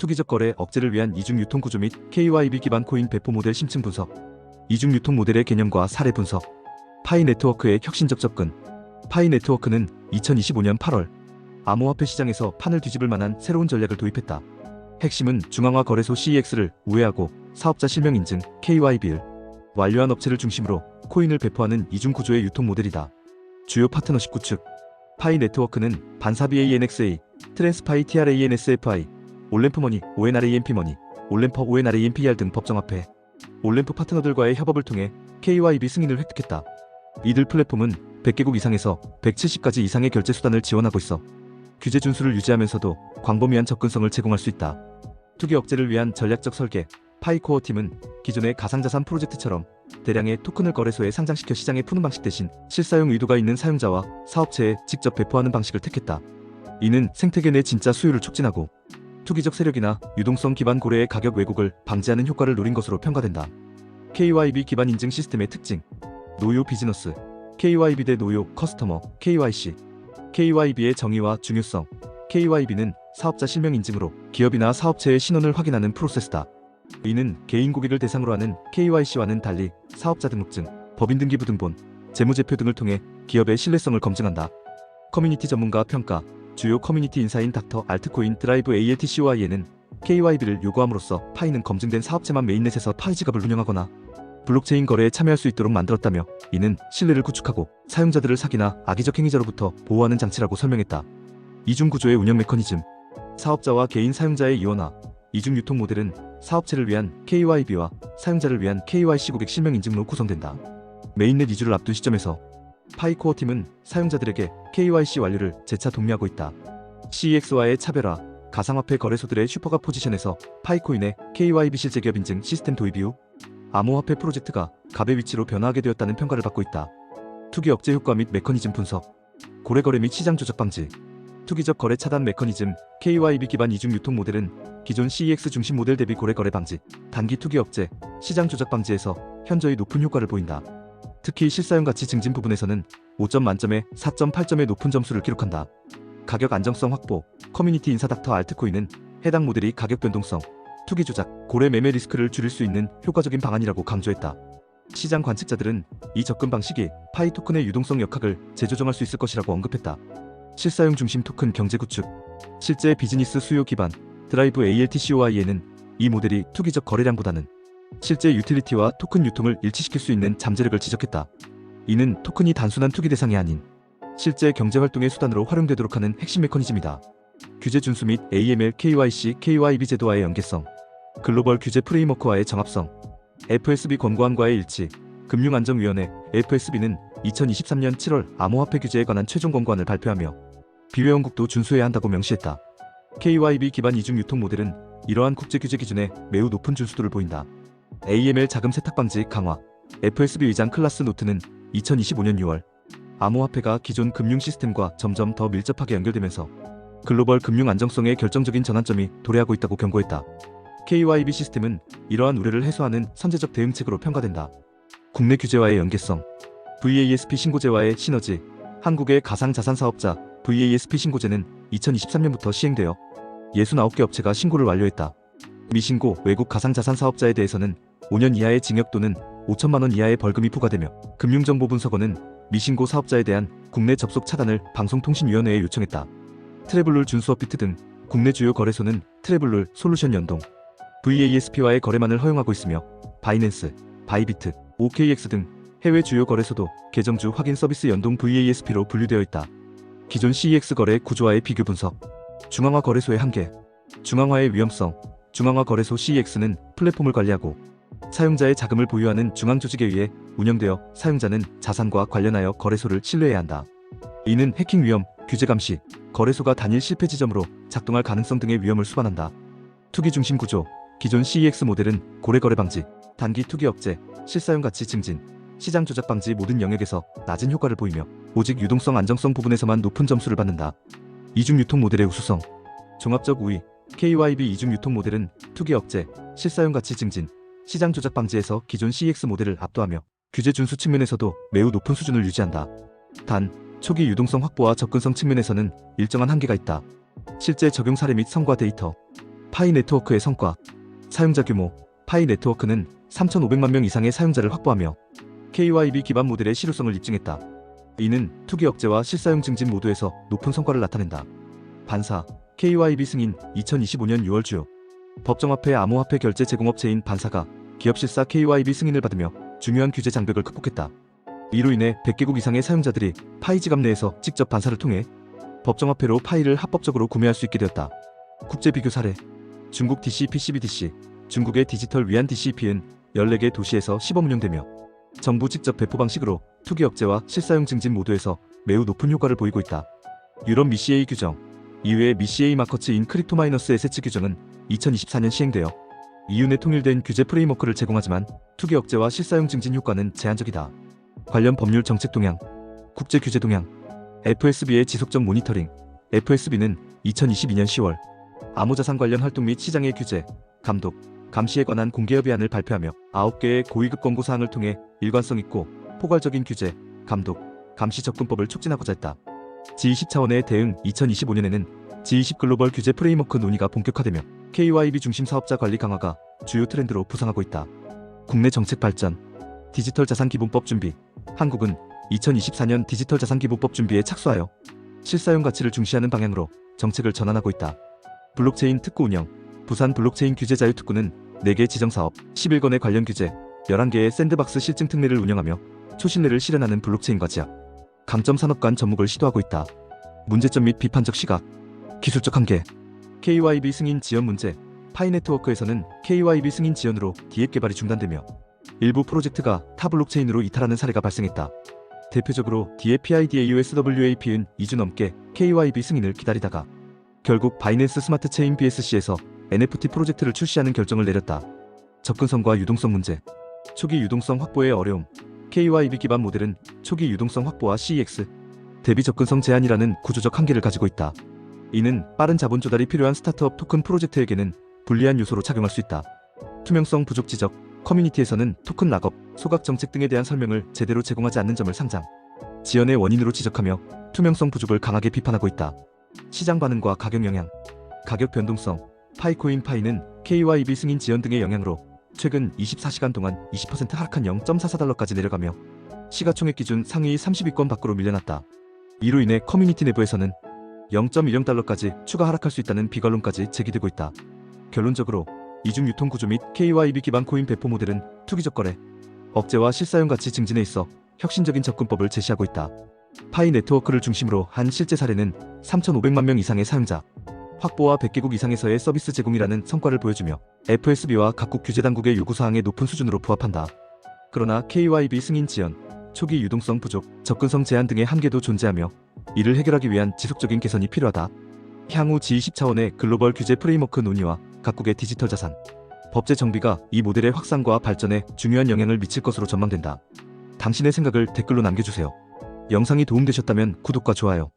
투기적 거래 억제를 위한 이중 유통 구조 및 KYB 기반 코인 배포 모델 심층 분석, 이중 유통 모델의 개념과 사례 분석, 파이 네트워크의 혁신적 접근. 파이 네트워크는 2025년 8월 암호화폐 시장에서 판을 뒤집을 만한 새로운 전략을 도입했다. 핵심은 중앙화 거래소 CEX를 우회하고 사업자 실명 인증 KYB를 완료한 업체를 중심으로 코인을 배포하는 이중 구조의 유통 모델이다. 주요 파트너십 구축. 파이 네트워크는 반사비 ANXA, 트랜스파이 TRANSFI, 올램프머니 ONRAMP머니, 올램퍼 ONRAMPR 등 법정화폐, 올램프 파트너들과의 협업을 통해 KYB 승인을 획득했다. 이들 플랫폼은 100개국 이상에서 170가지 이상의 결제 수단을 지원하고 있어 규제 준수를 유지하면서도 광범위한 접근성을 제공할 수 있다. 투기 억제를 위한 전략적 설계. 파이코어 팀은 기존의 가상자산 프로젝트처럼 대량의 토큰을 거래소에 상장시켜 시장에 푸는 방식 대신 실사용 의도가 있는 사용자와 사업체에 직접 배포하는 방식을 택했다. 이는 생태계 내 진짜 수요를 촉진하고 투기적 세력이나 유동성 기반 고래의 가격 왜곡을 방지하는 효과를 노린 것으로 평가된다. KYB 기반 인증 시스템의 특징. 노요 비즈너스, KYB 대 노요 커스터머, KYC. KYB의 정의와 중요성. KYB는 사업자 실명 인증으로 기업이나 사업체의 신원을 확인하는 프로세스다. 이는 개인 고객을 대상으로 하는 KYC와는 달리 사업자 등록증, 법인 등기부 등본, 재무제표 등을 통해 기업의 신뢰성을 검증한다. 커뮤니티 전문가 평가. 주요 커뮤니티 인사인 닥터 알트코인 드라이브 ALTCOI에는 KYB를 요구함으로써 파이는 검증된 사업체만 메인넷에서 파이 지갑을 운영하거나 블록체인 거래에 참여할 수 있도록 만들었다며, 이는 신뢰를 구축하고 사용자들을 사기나 악의적 행위자로부터 보호하는 장치라고 설명했다. 이중 구조의 운영 메커니즘. 사업자와 개인 사용자의 이원화. 이중 유통 모델은 사업체를 위한 KYB와 사용자를 위한 KYC 고객 실명 인증으로 구성된다. 메인넷 이주를 앞둔 시점에서 파이코어 팀은 사용자들에게 KYC 완료를 재차 독려하고 있다. CEX와의 차별화. 가상화폐 거래소들의 슈퍼가 포지션에서 파이코인의 KYB 실제기업 인증 시스템 도입 이후 암호화폐 프로젝트가 갑의 위치로 변화하게 되었다는 평가를 받고 있다. 투기 억제 효과 및 메커니즘 분석. 고래 거래 및 시장 조작 방지. 투기적 거래 차단 메커니즘. KYB 기반 이중 유통 모델은 기존 CEX 중심 모델 대비 고래 거래 방지, 단기 투기 억제, 시장 조작 방지에서 현저히 높은 효과를 보인다. 특히 실사용 가치 증진 부분에서는 5점 만점에 4.8점의 높은 점수를 기록한다. 가격 안정성 확보. 커뮤니티 인사 닥터 알트코인은 해당 모델이 가격 변동성, 투기 조작, 고래 매매 리스크를 줄일 수 있는 효과적인 방안이라고 강조했다. 시장 관측자들은 이 접근 방식이 파이 토큰의 유동성 역학을 재조정할 수 있을 것이라고 언급했다. 실사용 중심 토큰 경제 구축. 실제 비즈니스 수요 기반 드라이브 ALTCOI에는 이 모델이 투기적 거래량보다는 실제 유틸리티와 토큰 유통을 일치시킬 수 있는 잠재력을 지적했다. 이는 토큰이 단순한 투기 대상이 아닌 실제 경제활동의 수단으로 활용되도록 하는 핵심 메커니즘이다. 규제 준수 및 AML, KYC, KYB 제도와의 연계성. 글로벌 규제 프레임워크와의 정합성. FSB 권고안과의 일치. 금융안정위원회 FSB는 2023년 7월 암호화폐 규제에 관한 최종 권고안을 발표하며 비회원국도 준수해야 한다고 명시했다. KYB 기반 이중 유통 모델은 이러한 국제 규제 기준에 매우 높은 준수도를 보인다. AML 자금 세탁 방지 강화. FSB 의장 클라스 노트는 2025년 6월 암호화폐가 기존 금융 시스템과 점점 더 밀접하게 연결되면서 글로벌 금융 안정성의 결정적인 전환점이 도래하고 있다고 경고했다. KYB 시스템은 이러한 우려를 해소하는 선제적 대응책으로 평가된다. 국내 규제와의 연계성. VASP 신고제와의 시너지. 한국의 가상자산 사업자 VASP 신고제는 2023년부터 시행되어 69개 업체가 신고를 완료했다. 미신고 외국 가상자산 사업자에 대해서는 5년 이하의 징역 또는 5천만 원 이하의 벌금이 부과되며, 금융정보분석원은 미신고 사업자에 대한 국내 접속 차단을 방송통신위원회에 요청했다. 트래블룰 준수 업비트 등 국내 주요 거래소는 트래블룰 솔루션 연동 VASP와의 거래만을 허용하고 있으며, 바이낸스, 바이비트, OKX 등 해외 주요 거래소도 계정주 확인 서비스 연동 VASP로 분류되어 있다. 기존 CEX 거래 구조와의 비교 분석. 중앙화 거래소의 한계. 중앙화의 위험성. 중앙화 거래소 CEX는 플랫폼을 관리하고 사용자의 자금을 보유하는 중앙 조직에 의해 운영되어 사용자는 자산과 관련하여 거래소를 신뢰해야 한다. 이는 해킹 위험, 규제 감시, 거래소가 단일 실패 지점으로 작동할 가능성 등의 위험을 수반한다. 투기 중심 구조. 기존 CEX 모델은 고래 거래 방지, 단기 투기 억제, 실사용 가치 증진, 시장 조작 방지 모든 영역에서 낮은 효과를 보이며 오직 유동성 안정성 부분에서만 높은 점수를 받는다. 이중 유통 모델의 우수성. 종합적 우위. KYB 이중 유통 모델은 투기 억제, 실사용 가치 증진, 시장 조작 방지에서 기존 CEX 모델을 압도하며 규제 준수 측면에서도 매우 높은 수준을 유지한다. 단, 초기 유동성 확보와 접근성 측면에서는 일정한 한계가 있다. 실제 적용 사례 및 성과 데이터. 파이 네트워크의 성과. 사용자 규모. 파이 네트워크는 3,500만 명 이상의 사용자를 확보하며 KYB 기반 모델의 실효성을 입증했다. 이는 투기 억제와 실사용 증진 모두에서 높은 성과를 나타낸다. 반사. KYB 승인. 2025년 6월 주요 법정화폐 암호화폐 결제 제공업체인 반사가 기업 실사 KYB 승인을 받으며 중요한 규제 장벽을 극복했다. 이로 인해 100개국 이상의 사용자들이 파이 지갑 내에서 직접 반사를 통해 법정화폐로 파이를 합법적으로 구매할 수 있게 되었다. 국제 비교 사례. 중국 DCP CBDC. 중국의 디지털 위안 DCP는 14개 도시에서 시범 운영되며 정부 직접 배포 방식으로 투기 억제와 실사용 증진 모두에서 매우 높은 효과를 보이고 있다. 유럽 미CA 규정. 이외의 미CA 마커츠인 크립토마이너스 에세츠 규정은 2024년 시행되어 EU 내 통일된 규제 프레임워크를 제공하지만 투기 억제와 실사용 증진 효과는 제한적이다. 관련 법률 정책 동향. 국제 규제 동향. FSB의 지속적 모니터링. FSB는 2022년 10월 암호자산 관련 활동 및 시장의 규제, 감독, 감시에 관한 공개협의안을 발표하며 9개의 고위급 권고 사항을 통해 일관성 있고 포괄적인 규제, 감독, 감시 접근법을 촉진하고자 했다. G20 차원의 대응. 2025년에는 G20 글로벌 규제 프레임워크 논의가 본격화되며 KYB 중심 사업자 관리 강화가 주요 트렌드로 부상하고 있다. 국내 정책 발전. 디지털 자산 기본법 준비. 한국은 2024년 디지털 자산 기본법 준비에 착수하여 실사용 가치를 중시하는 방향으로 정책을 전환하고 있다. 블록체인 특구 운영. 부산 블록체인 규제 자유특구는 4개 지정사업, 11건의 관련 규제, 11개의 샌드박스 실증 특례를 운영하며 초신뢰를 실현하는 블록체인 과제야. 강점 산업 간 접목을 시도하고 있다. 문제점 및 비판적 시각. 기술적 한계. KYB 승인 지연 문제. 파이 네트워크에서는 KYB 승인 지연으로 디앱 개발이 중단되며 일부 프로젝트가 타 블록체인으로 이탈하는 사례가 발생했다. 대표적으로 디앱 PIDAUSWAP는 2주 넘게 KYB 승인을 기다리다가 결국 바이낸스 스마트 체인 BSC에서 NFT 프로젝트를 출시하는 결정을 내렸다. 접근성과 유동성 문제. 초기 유동성 확보의 어려움. KYB 기반 모델은 초기 유동성 확보와 CEX, 대비 접근성 제한이라는 구조적 한계를 가지고 있다. 이는 빠른 자본 조달이 필요한 스타트업 토큰 프로젝트에게는 불리한 요소로 작용할 수 있다. 투명성 부족 지적. 커뮤니티에서는 토큰 락업, 소각 정책 등에 대한 설명을 제대로 제공하지 않는 점을 상장, 지연의 원인으로 지적하며 투명성 부족을 강하게 비판하고 있다. 시장 반응과 가격 영향. 가격 변동성. 파이코인 파이는 KYB 승인 지연 등의 영향으로 최근 24시간 동안 20% 하락한 0.44달러까지 내려가며 시가총액 기준 상위 30위권 밖으로 밀려났다. 이로 인해 커뮤니티 내부에서는 0.10달러까지 추가 하락할 수 있다는 비관론까지 제기되고 있다. 결론적으로 이중 유통 구조 및 KYB 기반 코인 배포 모델은 투기적 거래, 억제와 실사용 가치 증진에 있어 혁신적인 접근법을 제시하고 있다. 파이 네트워크를 중심으로 한 실제 사례는 3,500만 명 이상의 사용자 확보와 100개국 이상에서의 서비스 제공이라는 성과를 보여주며 FSB와 각국 규제당국의 요구사항에 높은 수준으로 부합한다. 그러나 KYB 승인 지연, 초기 유동성 부족, 접근성 제한 등의 한계도 존재하며 이를 해결하기 위한 지속적인 개선이 필요하다. 향후 G20 차원의 글로벌 규제 프레임워크 논의와 각국의 디지털 자산, 법제 정비가 이 모델의 확산과 발전에 중요한 영향을 미칠 것으로 전망된다. 당신의 생각을 댓글로 남겨주세요. 영상이 도움되셨다면 구독과 좋아요,